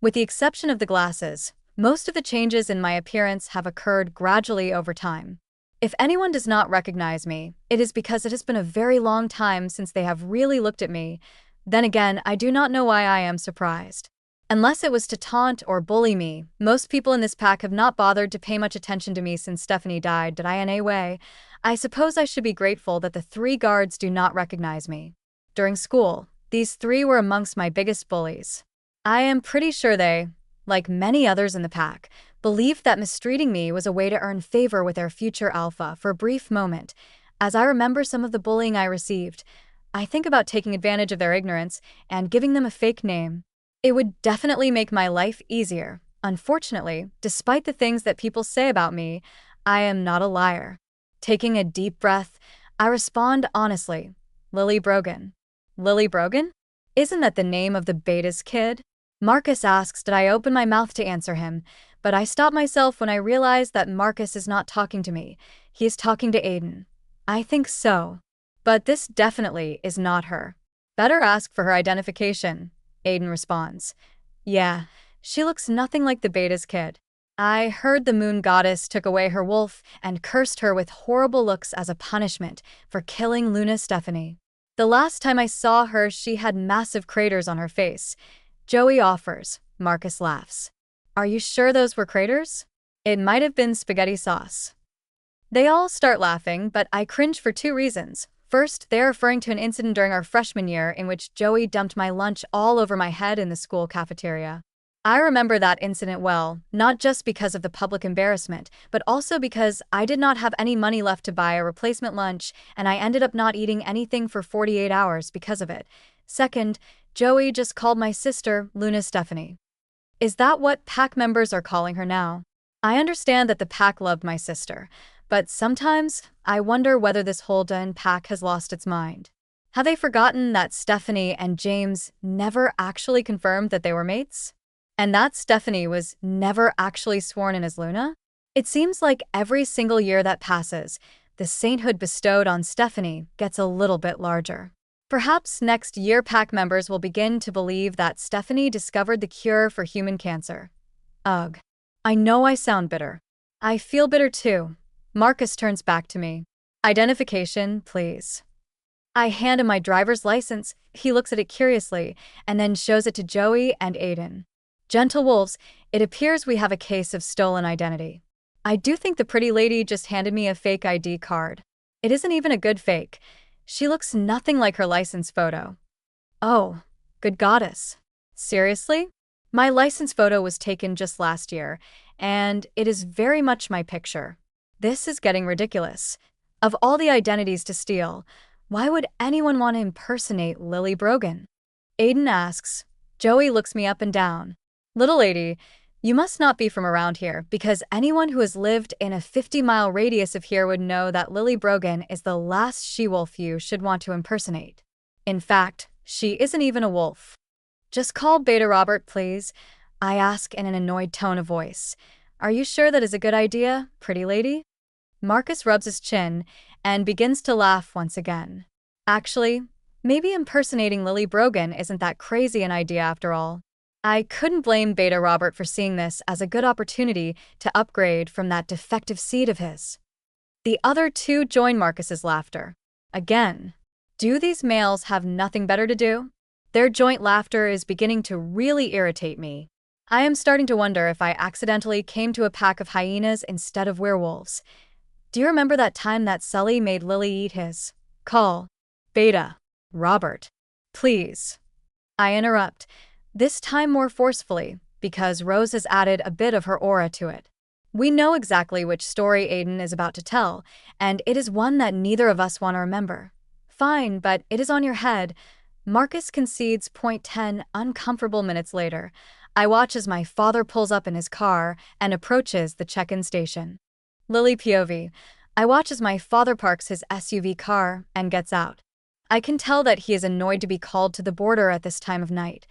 With the exception of the glasses, most of the changes in my appearance have occurred gradually over time. If anyone does not recognize me, it is because it has been a very long time since they have really looked at me. Then again, I do not know why I am surprised. Unless it was to taunt or bully me, most people in this pack have not bothered to pay much attention to me since Stephanie died. Did I in a way? I suppose I should be grateful that the 3 guards do not recognize me. During school, these 3 were amongst my biggest bullies. I am pretty sure they, like many others in the pack, believed that mistreating me was a way to earn favor with their future alpha. For a brief moment, as I remember some of the bullying I received, I think about taking advantage of their ignorance and giving them a fake name. It would definitely make my life easier. Unfortunately, despite the things that people say about me, I am not a liar. Taking a deep breath, I respond honestly. Lily Brogan. Lily Brogan? Isn't that the name of the Beta's kid? Marcus asks did I open my mouth to answer him, but I stop myself when I realize that Marcus is not talking to me. He is talking to Aiden. I think so. But this definitely is not her. Better ask for her identification, Aiden responds. Yeah, she looks nothing like the Beta's kid. I heard the moon goddess took away her wolf and cursed her with horrible looks as a punishment for killing Luna Stephanie. The last time I saw her, she had massive craters on her face. Joey offers. Marcus laughs. Are you sure those were craters? It might have been spaghetti sauce. They all start laughing, but I cringe for 2 reasons. First, they are referring to an incident during our freshman year in which Joey dumped my lunch all over my head in the school cafeteria. I remember that incident well, not just because of the public embarrassment, but also because I did not have any money left to buy a replacement lunch, and I ended up not eating anything for 48 hours because of it. Second, Joey just called my sister Luna Stephanie. Is that what pack members are calling her now? I understand that the pack loved my sister, but sometimes I wonder whether this Holden pack has lost its mind. Have they forgotten that Stephanie and James never actually confirmed that they were mates? And that Stephanie was never actually sworn in as Luna? It seems like every single year that passes, the sainthood bestowed on Stephanie gets a little bit larger. Perhaps next year pack members will begin to believe that Stephanie discovered the cure for human cancer. Ugh. I know I sound bitter. I feel bitter too. Marcus turns back to me. Identification, please. I hand him my driver's license. He looks at it curiously and then shows it to Joey and Aiden. Gentle wolves, it appears we have a case of stolen identity. I do think the pretty lady just handed me a fake ID card. It isn't even a good fake. She looks nothing like her license photo. Oh, good goddess. Seriously? My license photo was taken just last year, and it is very much my picture. This is getting ridiculous. Of all the identities to steal, why would anyone want to impersonate Lily Brogan? Aiden asks. Joey looks me up and down. Little lady, you must not be from around here, because anyone who has lived in a 50-mile radius of here would know that Lily Brogan is the last she-wolf you should want to impersonate. In fact, she isn't even a wolf. Just call Beta Robert, please, I ask in an annoyed tone of voice. Are you sure that is a good idea, pretty lady? Marcus rubs his chin and begins to laugh once again. Actually, maybe impersonating Lily Brogan isn't that crazy an idea after all. I couldn't blame Beta Robert for seeing this as a good opportunity to upgrade from that defective seed of his. The other two join Marcus's laughter. Again, do these males have nothing better to do? Their joint laughter is beginning to really irritate me. I am starting to wonder if I accidentally came to a pack of hyenas instead of werewolves. Do you remember that time that Sully made Lily eat his? Call. Beta. Robert. Please. I interrupt, this time more forcefully, because Rose has added a bit of her aura to it. We know exactly which story Aiden is about to tell, and it is one that neither of us want to remember. Fine, but it is on your head. Marcus concedes. 10 uncomfortable minutes later, I watch as my father pulls up in his car and approaches the check-in station. Lily POV. I watch as my father parks his SUV car and gets out. I can tell that he is annoyed to be called to the border at this time of night.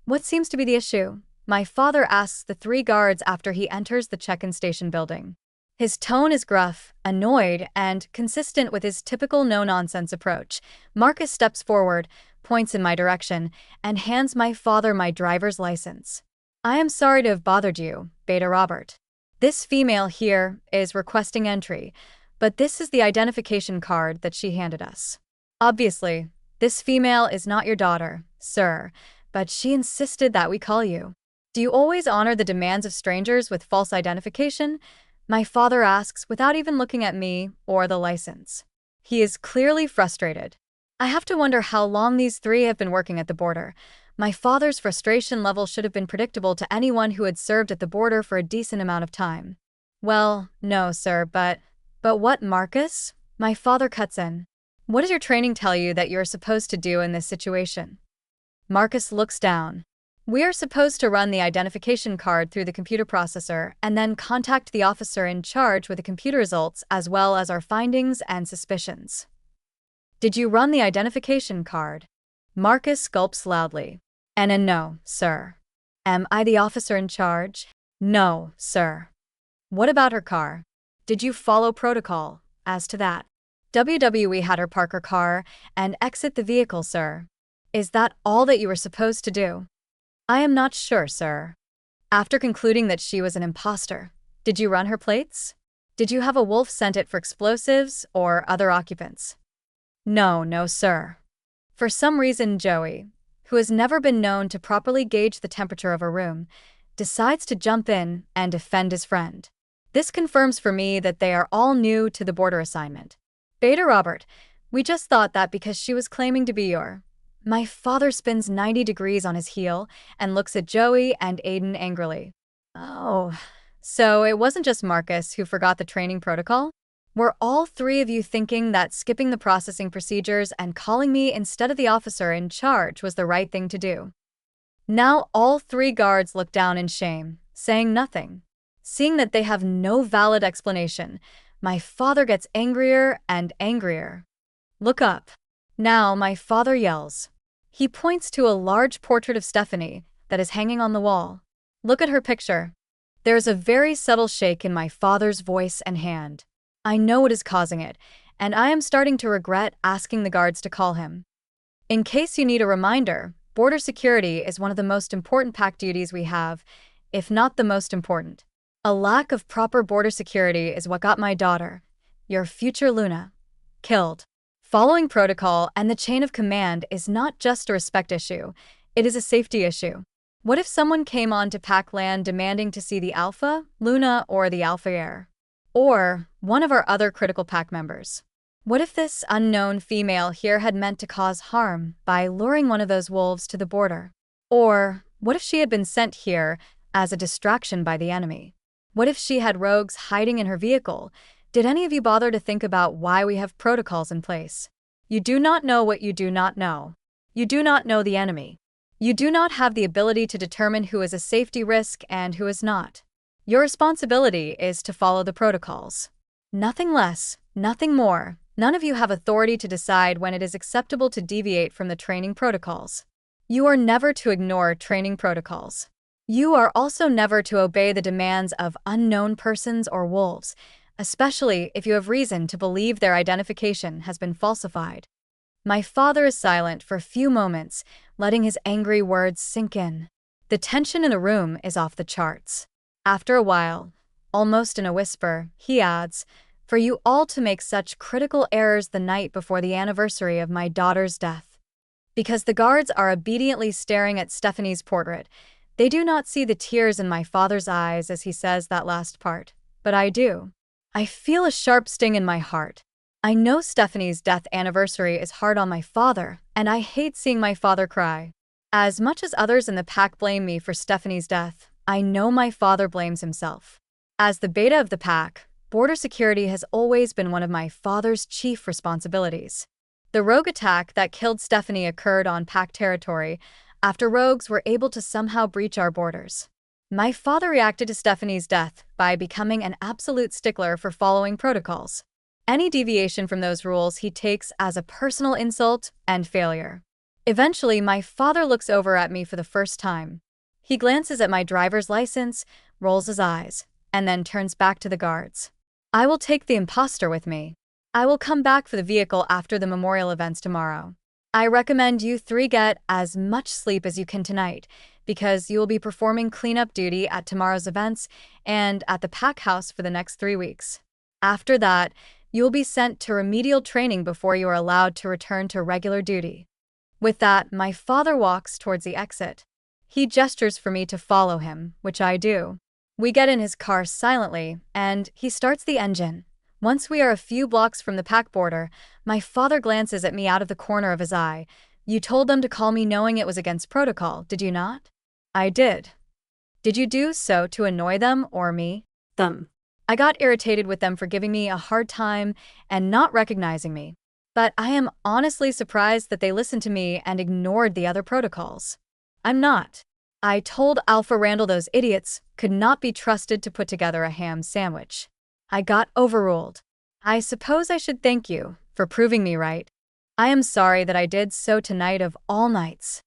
What seems to be the issue? My father asks the three guards after he enters the check-in station building. His tone is gruff, annoyed, and consistent with his typical no-nonsense approach. Marcus steps forward, points in my direction, and hands my father my driver's license. I am sorry to have bothered you, Beta Robert. This female here is requesting entry, but this is the identification card that she handed us. Obviously, this female is not your daughter, sir, but she insisted that we call you. Do you always honor the demands of strangers with false identification? My father asks without even looking at me or the license. He is clearly frustrated. I have to wonder how long these three have been working at the border. My father's frustration level should have been predictable to anyone who had served at the border for a decent amount of time. Well, no, sir, but what, Marcus? My father cuts in. What does your training tell you that you're supposed to do in this situation? Marcus looks down. We are supposed to run the identification card through the computer processor and then contact the officer in charge with the computer results as well as our findings and suspicions. Did you run the identification card? Marcus gulps loudly. And no, sir. Am I the officer in charge? No, sir. What about her car? Did you follow protocol as to that? WWE had her park her car and exit the vehicle, sir. Is that all that you were supposed to do? I am not sure, sir. After concluding that she was an imposter, did you run her plates? Did you have a wolf sent it for explosives or other occupants? No, sir. For some reason, Joey, who has never been known to properly gauge the temperature of a room, decides to jump in and defend his friend. This confirms for me that they are all new to the border assignment. Beta Robert, we just thought that because she was claiming to be your... My father spins 90 degrees on his heel and looks at Joey and Aiden angrily. Oh, so it wasn't just Marcus who forgot the training protocol? Were all three of you thinking that skipping the processing procedures and calling me instead of the officer in charge was the right thing to do? Now all three guards look down in shame, saying nothing. Seeing that they have no valid explanation, my father gets angrier and angrier. Look up. Now my father yells. He points to a large portrait of Stephanie that is hanging on the wall. Look at her picture. There is a very subtle shake in my father's voice and hand. I know what is causing it, and I am starting to regret asking the guards to call him. In case you need a reminder, border security is one of the most important PAC duties we have, if not the most important. A lack of proper border security is what got my daughter, your future Luna, killed. Following protocol and the chain of command is not just a respect issue, it is a safety issue. What if someone came onto PAC land demanding to see the Alpha, Luna, or the Alpha Heir? Or one of our other critical PAC members? What if this unknown female here had meant to cause harm by luring one of those wolves to the border? Or what if she had been sent here as a distraction by the enemy? What if she had rogues hiding in her vehicle? Did any of you bother to think about why we have protocols in place? You do not know what you do not know. You do not know the enemy. You do not have the ability to determine who is a safety risk and who is not. Your responsibility is to follow the protocols. Nothing less, nothing more. None of you have authority to decide when it is acceptable to deviate from the training protocols. You are never to ignore training protocols. You are also never to obey the demands of unknown persons or wolves, especially if you have reason to believe their identification has been falsified. My father is silent for a few moments, letting his angry words sink in. The tension in the room is off the charts. After a while, almost in a whisper, he adds, "For you all to make such critical errors the night before the anniversary of my daughter's death." Because the guards are obediently staring at Stephanie's portrait, they do not see the tears in my father's eyes as he says that last part, but I do. I feel a sharp sting in my heart. I know Stephanie's death anniversary is hard on my father, and I hate seeing my father cry. As much as others in the PAC blame me for Stephanie's death, I know my father blames himself. As the beta of the PAC, border security has always been one of my father's chief responsibilities. The rogue attack that killed Stephanie occurred on PAC territory after rogues were able to somehow breach our borders. My father reacted to Stephanie's death by becoming an absolute stickler for following protocols. Any deviation from those rules he takes as a personal insult and failure. Eventually, my father looks over at me for the first time. He glances at my driver's license, rolls his eyes, and then turns back to the guards. "I will take the imposter with me. I will come back for the vehicle after the memorial events tomorrow. I recommend you three get as much sleep as you can tonight, because you will be performing cleanup duty at tomorrow's events and at the PAC house for the next 3 weeks. After that, you will be sent to remedial training before you are allowed to return to regular duty." With that, my father walks towards the exit. He gestures for me to follow him, which I do. We get in his car silently, and he starts the engine. Once we are a few blocks from the PAC border, my father glances at me out of the corner of his eye. "You told them to call me knowing it was against protocol, did you not?" "I did." "Did you do so to annoy them or me?" Them. "I got irritated with them for giving me a hard time and not recognizing me. But I am honestly surprised that they listened to me and ignored the other protocols." "I'm not. I told Alpha Randall those idiots could not be trusted to put together a ham sandwich. I got overruled. I suppose I should thank you for proving me right. I am sorry that I did so tonight of all nights.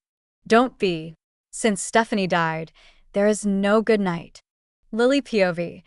Don't be. Since Stephanie died, there is no good night." Lily POV.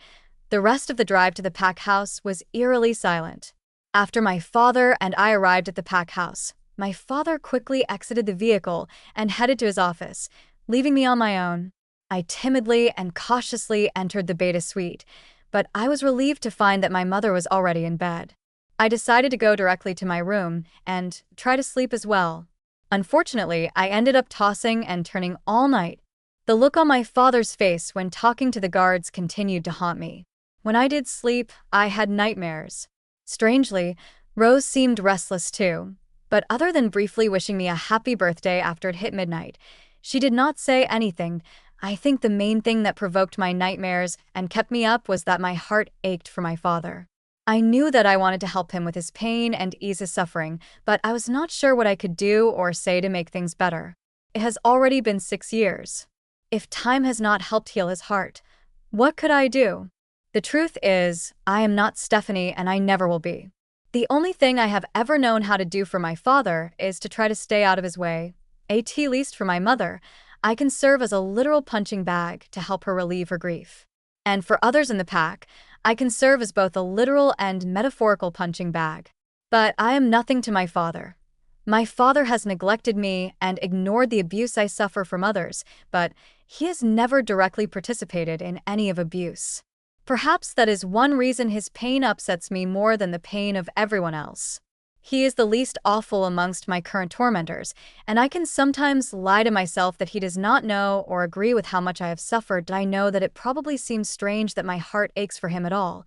The rest of the drive to the PAC house was eerily silent. After my father and I arrived at the PAC house, my father quickly exited the vehicle and headed to his office, leaving me on my own. I timidly and cautiously entered the beta suite, but I was relieved to find that my mother was already in bed. I decided to go directly to my room and try to sleep as well. Unfortunately, I ended up tossing and turning all night. The look on my father's face when talking to the guards continued to haunt me. When I did sleep, I had nightmares. Strangely, Rose seemed restless too, but other than briefly wishing me a happy birthday after it hit midnight, she did not say anything. I think the main thing that provoked my nightmares and kept me up was that my heart ached for my father. I knew that I wanted to help him with his pain and ease his suffering, but I was not sure what I could do or say to make things better. It has already been 6 years. If time has not helped heal his heart, what could I do? The truth is, I am not Stephanie and I never will be. The only thing I have ever known how to do for my father is to try to stay out of his way. At least for my mother, I can serve as a literal punching bag to help her relieve her grief. And for others in the pack, I can serve as both a literal and metaphorical punching bag. But I am nothing to my father. My father has neglected me and ignored the abuse I suffer from others, but he has never directly participated in any of abuse. Perhaps that is one reason his pain upsets me more than the pain of everyone else. He is the least awful amongst my current tormentors, and I can sometimes lie to myself that he does not know or agree with how much I have suffered. I know that it probably seems strange that my heart aches for him at all,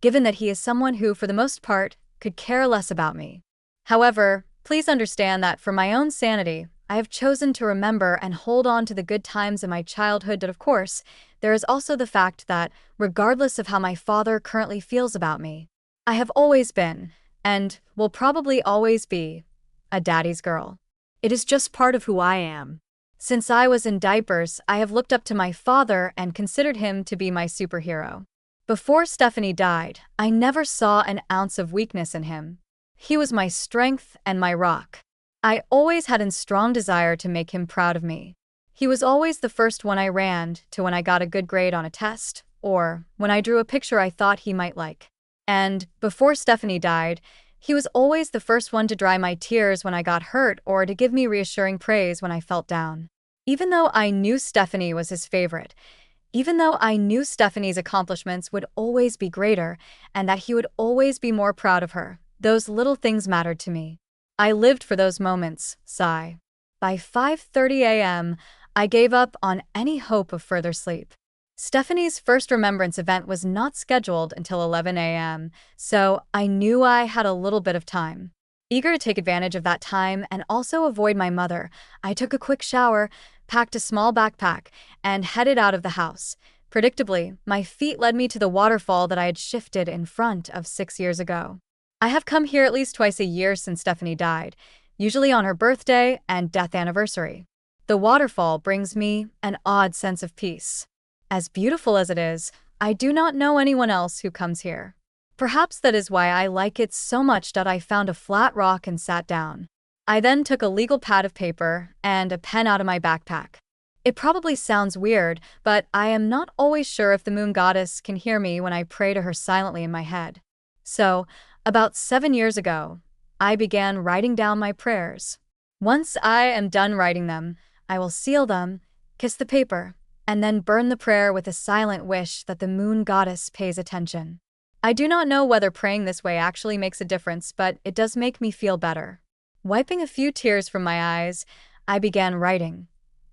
given that he is someone who, for the most part, could care less about me. However, please understand that for my own sanity, I have chosen to remember and hold on to the good times in my childhood. But of course, there is also the fact that, regardless of how my father currently feels about me, I have always been, and will probably always be, a daddy's girl. It is just part of who I am. Since I was in diapers, I have looked up to my father and considered him to be my superhero. Before Stephanie died, I never saw an ounce of weakness in him. He was my strength and my rock. I always had a strong desire to make him proud of me. He was always the first one I ran to when I got a good grade on a test, or when I drew a picture I thought he might like. And, before Stephanie died, he was always the first one to dry my tears when I got hurt or to give me reassuring praise when I felt down. Even though I knew Stephanie was his favorite, even though I knew Stephanie's accomplishments would always be greater and that he would always be more proud of her, those little things mattered to me. I lived for those moments, sigh. By 5:30 a.m., I gave up on any hope of further sleep. Stephanie's first remembrance event was not scheduled until 11 a.m., so I knew I had a little bit of time. Eager to take advantage of that time and also avoid my mother, I took a quick shower, packed a small backpack, and headed out of the house. Predictably, my feet led me to the waterfall that I had shifted in front of 6 years ago. I have come here at least twice a year since Stephanie died, usually on her birthday and death anniversary. The waterfall brings me an odd sense of peace. As beautiful as it is, I do not know anyone else who comes here. Perhaps that is why I like it so much that I found a flat rock and sat down. I then took a legal pad of paper and a pen out of my backpack. It probably sounds weird, but I am not always sure if the moon goddess can hear me when I pray to her silently in my head. So, about 7 years ago, I began writing down my prayers. Once I am done writing them, I will seal them, kiss the paper, and then burn the prayer with a silent wish that the moon goddess pays attention. I do not know whether praying this way actually makes a difference, but it does make me feel better. Wiping a few tears from my eyes, I began writing.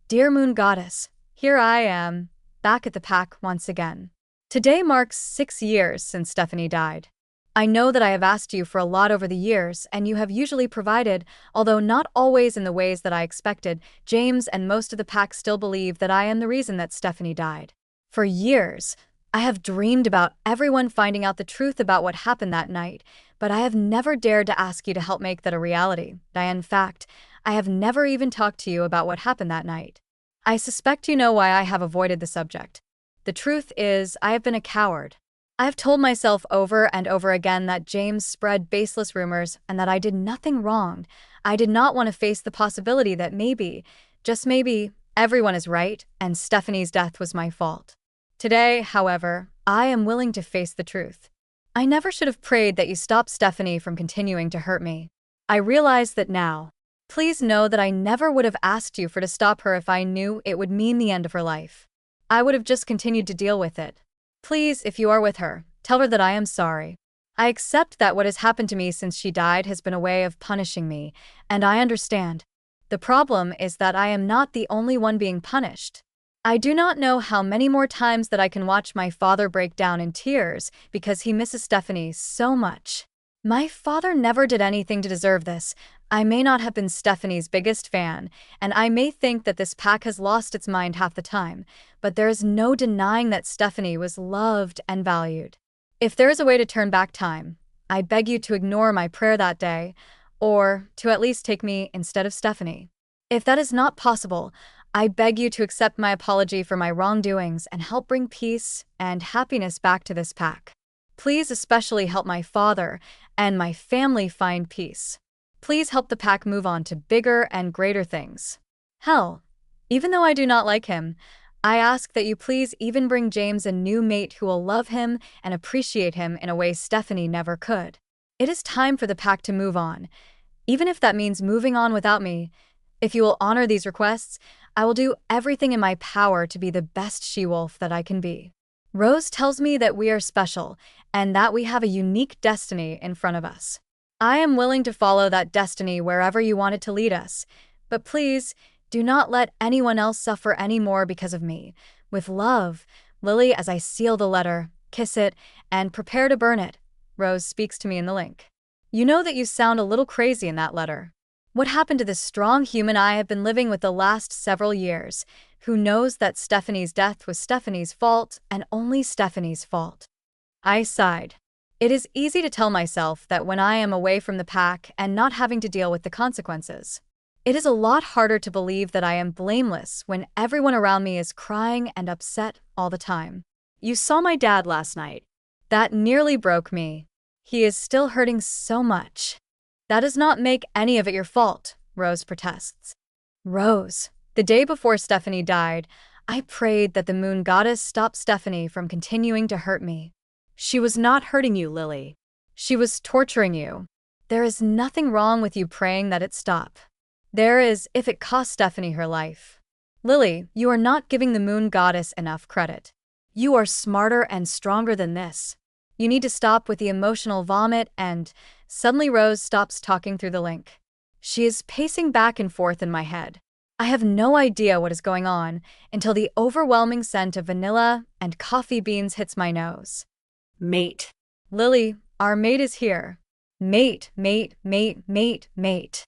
Dear moon goddess, here I am, back at the pack once again. Today marks 6 years since Stephanie died. I know that I have asked you for a lot over the years, and you have usually provided, although not always in the ways that I expected. James and most of the pack still believe that I am the reason that Stephanie died. For years, I have dreamed about everyone finding out the truth about what happened that night, but I have never dared to ask you to help make that a reality. In fact, I have never even talked to you about what happened that night. I suspect you know why I have avoided the subject. The truth is, I have been a coward. I have told myself over and over again that James spread baseless rumors and that I did nothing wrong. I did not want to face the possibility that maybe, just maybe, everyone is right and Stephanie's death was my fault. Today, however, I am willing to face the truth. I never should have prayed that you stop Stephanie from continuing to hurt me. I realize that now. Please know that I never would have asked you to stop her if I knew it would mean the end of her life. I would have just continued to deal with it. Please, if you are with her, tell her that I am sorry. I accept that what has happened to me since she died has been a way of punishing me, and I understand. The problem is that I am not the only one being punished. I do not know how many more times that I can watch my father break down in tears because he misses Stephanie so much. My father never did anything to deserve this. I may not have been Stephanie's biggest fan, and I may think that this pack has lost its mind half the time, but there is no denying that Stephanie was loved and valued. If there is a way to turn back time, I beg you to ignore my prayer that day, or to at least take me instead of Stephanie. If that is not possible, I beg you to accept my apology for my wrongdoings and help bring peace and happiness back to this pack. Please especially help my father and my family find peace. Please help the pack move on to bigger and greater things. Hell, even though I do not like him, I ask that you please even bring James a new mate who will love him and appreciate him in a way Stephanie never could. It is time for the pack to move on, even if that means moving on without me. If you will honor these requests, I will do everything in my power to be the best she-wolf that I can be. Rose tells me that we are special and that we have a unique destiny in front of us. I am willing to follow that destiny wherever you want it to lead us, but please do not let anyone else suffer any more because of me. With love, Lily. As I seal the letter, kiss it, and prepare to burn it, Rose speaks to me in the link. You know that you sound a little crazy in that letter. What happened to this strong human I have been living with the last several years, who knows that Stephanie's death was Stephanie's fault and only Stephanie's fault? I sighed. It is easy to tell myself that when I am away from the pack and not having to deal with the consequences. It is a lot harder to believe that I am blameless when everyone around me is crying and upset all the time. You saw my dad last night. That nearly broke me. He is still hurting so much. That does not make any of it your fault, Rose protests. Rose, the day before Stephanie died, I prayed that the moon goddess stop Stephanie from continuing to hurt me. She was not hurting you, Lily. She was torturing you. There is nothing wrong with you praying that it stop. There is if it cost Stephanie her life. Lily, you are not giving the moon goddess enough credit. You are smarter and stronger than this. You need to stop with the emotional vomit and… Suddenly Rose stops talking through the link. She is pacing back and forth in my head. I have no idea what is going on until the overwhelming scent of vanilla and coffee beans hits my nose. Mate. Lily, our mate is here. Mate, mate, mate, mate, mate.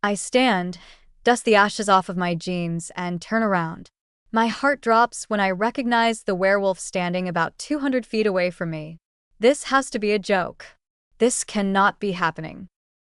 I stand, dust the ashes off of my jeans, and turn around. My heart drops when I recognize the werewolf standing about 200 feet away from me. This has to be a joke. This cannot be happening.